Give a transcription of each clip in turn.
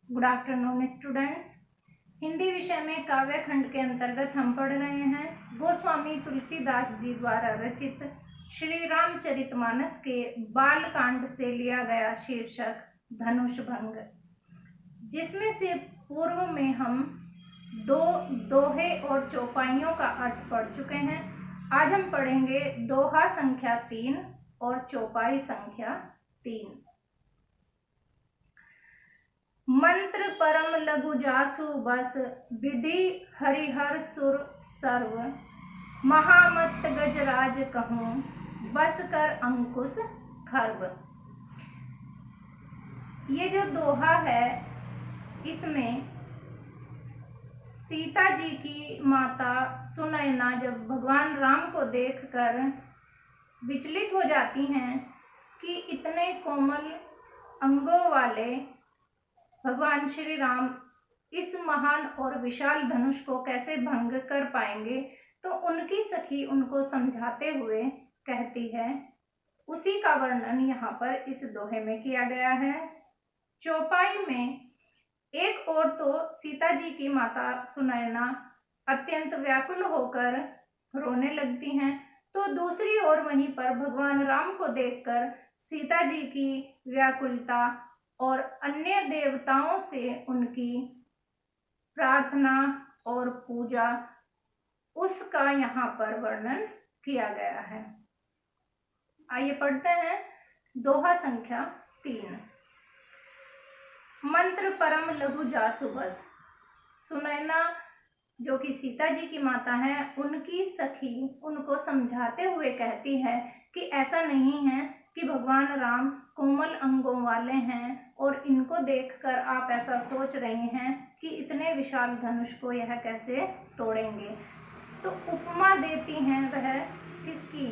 Good afternoon students. Hindi विषय में काव्य खंड के अंतर्गत हम पढ़ रहे हैं गोस्वामी तुलसीदास जी द्वारा रचित श्री रामचरितमानस के बाल कांड से लिया गया शीर्षक धनुष भंग, जिसमें से पूर्व में हम दो दोहे और चौपाइयों का अर्थ पढ़ चुके हैं। आज हम पढ़ेंगे दोहा संख्या 3 और चौपाई संख्या 3। मंत्र परम लघु जासु बस, विधि हरिहर सुर सर्व। महामत गजराज कहूँ, बस कर अंकुश खर्ब। ये जो दोहा है, इसमें सीता जी की माता सुनैना जब भगवान राम को देखकर विचलित हो जाती हैं कि इतने कोमल अंगों वाले भगवान श्री राम इस महान और विशाल धनुष को कैसे भंग कर पाएंगे, तो उनकी सखी उनको समझाते हुए कहती है। उसी का वर्णन यहाँ पर इस दोहे में किया गया है। चौपाई में एक ओर तो सीता जी की माता सुनैना अत्यंत व्याकुल होकर रोने लगती हैं, तो दूसरी ओर वहीं पर भगवान राम को देखकर सीता जी की व्याकुलता और अन्य देवताओं से उनकी प्रार्थना और पूजा, उसका यहाँ पर वर्णन किया गया है। आइए पढ़ते हैं दोहा संख्या 3। मंत्र परम लघु जासु बस। सुनैना जो कि सीता जी की माता है, उनकी सखी उनको समझाते हुए कहती है कि ऐसा नहीं है कि भगवान राम कोमल अंगों वाले हैं और इनको देखकर आप ऐसा सोच रही हैं कि इतने विशाल धनुष को यह कैसे तोड़ेंगे। तो उपमा देती हैं वह किसकी?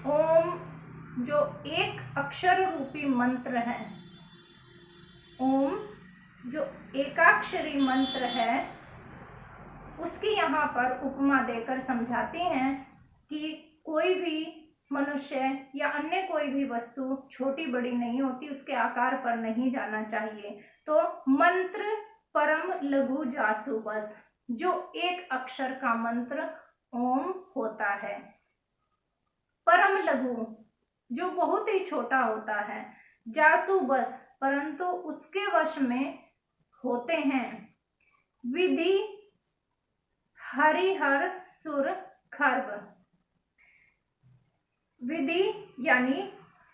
ओम जो एक अक्षर रूपी मंत्र है, ओम जो एकाक्षरी मंत्र है, उसकी यहाँ पर उपमा देकर समझाती हैं कि कोई भी मनुष्य या अन्य कोई भी वस्तु छोटी बड़ी नहीं होती, उसके आकार पर नहीं जाना चाहिए। तो मंत्र परम लघु जासु बस, जो एक अक्षर का मंत्र ओम होता है। परम लघु जो बहुत ही छोटा होता है। जासु बस परंतु उसके वश में होते हैं। विधि हरिहर सुर खर्ब। विधि यानी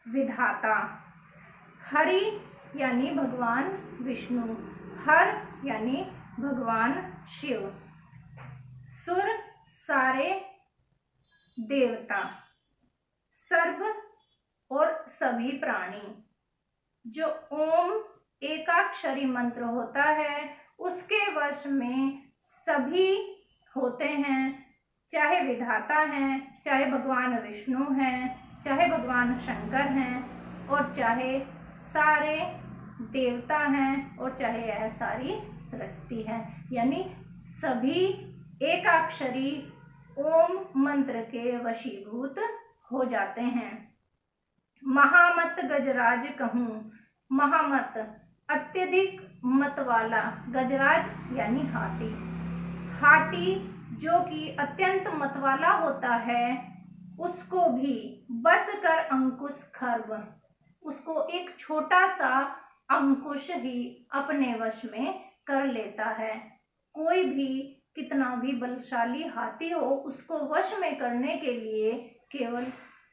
विधाता, हरि यानी भगवान विष्णु, हर यानी भगवान शिव, सुर सारे देवता, सर्व और सभी प्राणी। जो ओम एकाक्षरी मंत्र होता है, उसके वश में सभी होते हैं, चाहे विधाता हैं, चाहे भगवान विष्णु हैं, चाहे भगवान शंकर हैं, और चाहे सारे देवता हैं, और चाहे यह सारी सृष्टि है। यानी सभी एकाक्षरी ओम मंत्र के वशीभूत हो जाते हैं। महामत गजराज कहूँ। महामत अत्यधिक मत वाला, गजराज यानी हाथी। हाथी जो कि अत्यंत मत वाला होता है, उसको भी बस कर अंकुश खर्ब, उसको एक छोटा सा अंकुश ही अपने वश में कर लेता है। कोई भी कितना भी बलशाली हाथी हो, उसको वश में करने के लिए केवल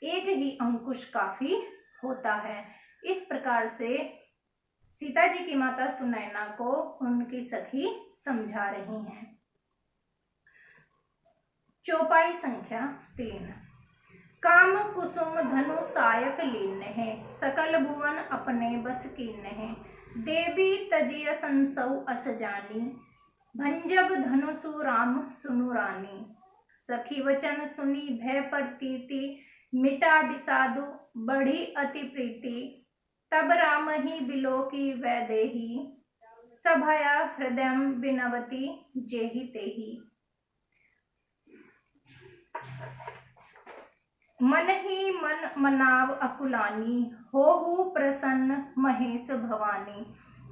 एक ही अंकुश काफी होता है। इस प्रकार से सीता जी की माता सुनैना को उनकी सखी समझा रही हैं। चौपाई संख्या 3। काम कुसुम धनु सायक लीन है, सकल भुवन अपने बस कीन है। देवी तजिय संसौ अस जानी, भंजब धनुषु राम सुनु रानी। सखी वचन सुनी भय प्रतीति, मिटा विषादु बढ़ी अति प्रीति। तब राम ही बिलोकी वैदेही, सभया हृदय बिनवती जेहि तेहि। मन ही मन मनाव अकुलानी, होहु प्रसन्न महेश भवानी।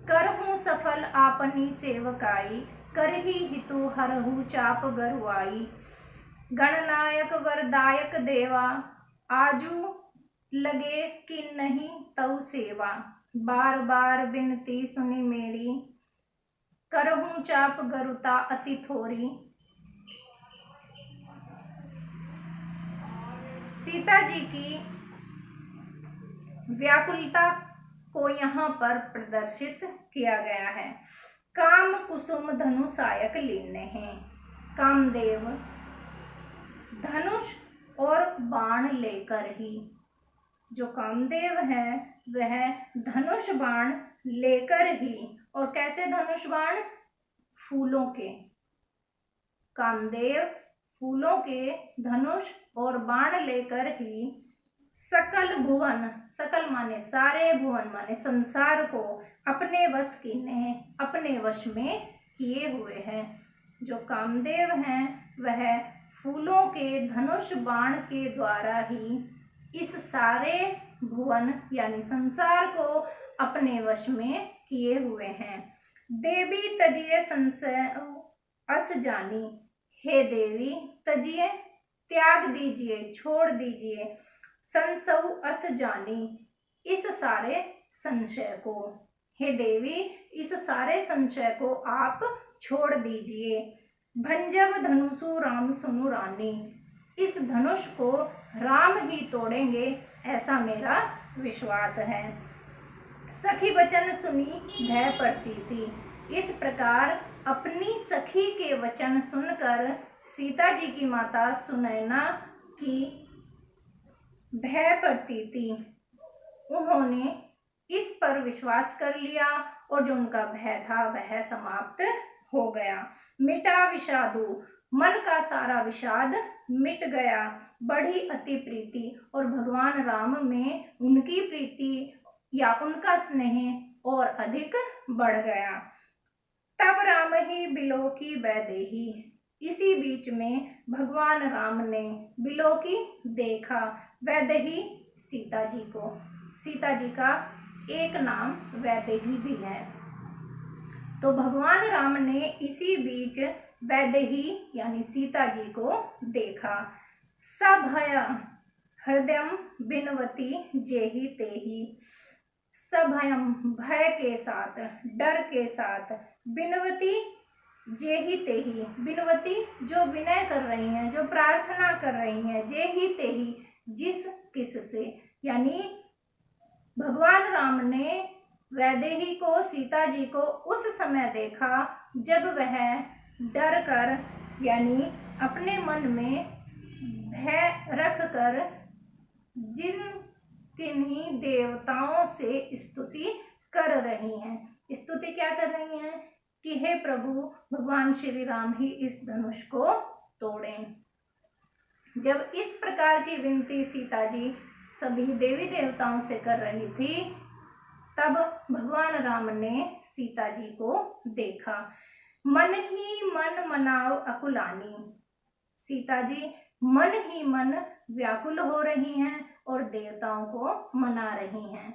करहूँ सफल आपनी सेवकाई, करही हितु हरहु चाप गरुआई। गणनायक वरदायक देवा, आजू लगे कि नहीं तऊ सेवा। बार बार विनती सुनी मेरी, करहूँ चाप गरुता अति थोरी। सीता जी की व्याकुलता को यहाँ पर प्रदर्शित किया गया है। काम कुसुम धनुषायक लीने हैं। कामदेव धनुष और बाण लेकर ही, जो कामदेव है वह धनुष बाण लेकर ही, और कैसे धनुष बाण? फूलों के। कामदेव फूलों के धनुष और बाण लेकर ही सकल भुवन, सकल माने सारे, भुवन माने संसार को अपने वश किने, अपने वश में किए हुए हैं। जो कामदेव हैं वह फूलों के धनुष बाण के द्वारा ही इस सारे भुवन यानी संसार को अपने वश में किए हुए हैं। देवी तजिए संशय अस जानी, हे देवी तजिए त्याग दीजिए, छोड़ दीजिए, संसव अस जानी इस सारे संशय को, हे देवी इस सारे संशय को आप छोड़ दीजिए। भंजब धनुषु राम सुनु रानी, इस धनुष को राम ही तोड़ेंगे ऐसा मेरा विश्वास है। सखी वचन सुनी भय पड़ती थी। इस प्रकार अपनी सखी के वचन सुनकर सीता जी की माता सुनैना की भय पड़ती थी। उन्होंने इस पर विश्वास कर लिया और जो उनका भय था वह समाप्त हो गया। मिटा विषादु, मन का सारा विषाद मिट गया। बढ़ी अति प्रीति, और भगवान राम में उनकी प्रीति या उनका स्नेह और अधिक बढ़ गया। तब राम ही बिलोकी वैदेही, इसी बीच में भगवान राम ने बिलोकी देखा। वैदेही सीता जी को, सीता जी का एक नाम वैदेही भी है। तो भगवान राम ने इसी बीच वैदेही यानी सीता जी को देखा। सभय हृदयम बिनवती जेहि तेहि, सभयम भय के साथ, डर के साथ, बिनवती जेहि तेहि, बिनवती जो विनय कर रही हैं, जो प्रार्थना कर रही हैं, जेहि तेहि जिस किस से, यानी भगवान राम ने वैदेही को, सीता जी को उस समय देखा जब वह डर कर यानी अपने मन में भय रख कर जिन किन्हीं देवताओं से स्तुति कर रही हैं। स्तुति क्या कर रही हैं? कि हे प्रभु भगवान श्री राम ही इस धनुष को तोड़ें। जब इस प्रकार की विनती सीता जी सभी देवी देवताओं से कर रही थी, तब भगवान राम ने सीता जी को देखा। मन ही मन मनाव अकुलानी, सीता जी मन ही मन व्याकुल हो रही हैं और देवताओं को मना रही हैं।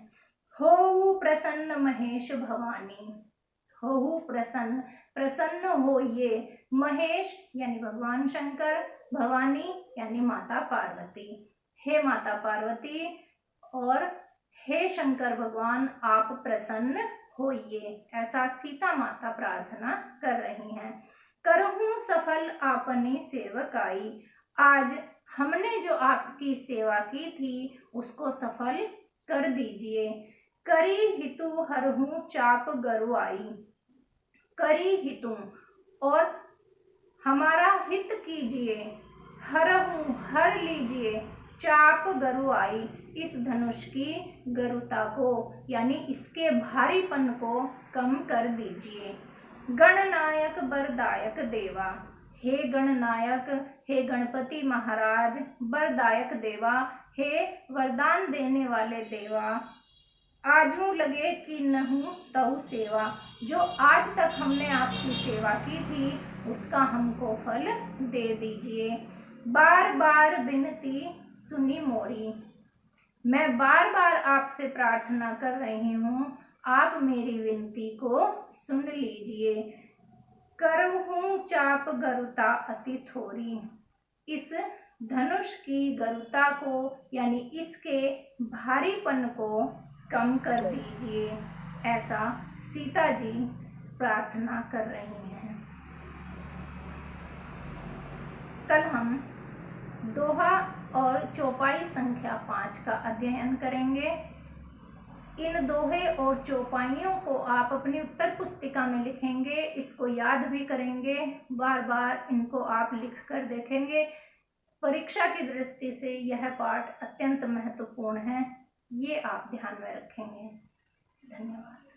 हो प्रसन्न महेश भवानी, हो प्रसन्न, प्रसन्न हो ये महेश यानी भगवान शंकर, भवानी यानी माता पार्वती। हे माता पार्वती और हे शंकर भगवान आप प्रसन्न होइए, ऐसा सीता माता प्रार्थना कर रही हैं। करहूं सफल आपनी सेवकाई, आज हमने जो आपकी सेवा की थी उसको सफल कर दीजिए। करी हितु हरहूं चाप गरुआई, करी हितु और हमारा हित कीजिए, हरहूं हर लीजिए, चाप गरुआई इस धनुष की गरुता को यानी इसके भारीपन को कम कर दीजिए। गणनायक वरदायक देवा, हे गणनायक, हे गणपति महाराज, वरदायक देवा, हे वरदान देने वाले देवा, आजू लगे कि नहूं तऊ सेवा, जो आज तक हमने आपकी सेवा की थी उसका हमको फल दे दीजिए। बार बार विनती सुनी मोरी, मैं बार बार आपसे प्रार्थना कर रही हूँ, आप मेरी विनती को सुन लीजिए। करहूं चाप गरुता अति थोरी, इस धनुष की गरुता को यानी इसके भारीपन को कम कर दीजिए, ऐसा सीता जी प्रार्थना कर रही हैं। कल हम दोहा और चौपाई संख्या 5 का अध्ययन करेंगे। इन दोहे और चौपाइयों को आप अपनी उत्तर पुस्तिका में लिखेंगे, इसको याद भी करेंगे, बार बार इनको आप लिख कर देखेंगे। परीक्षा की दृष्टि से यह पाठ अत्यंत महत्वपूर्ण है, ये आप ध्यान में रखेंगे। धन्यवाद।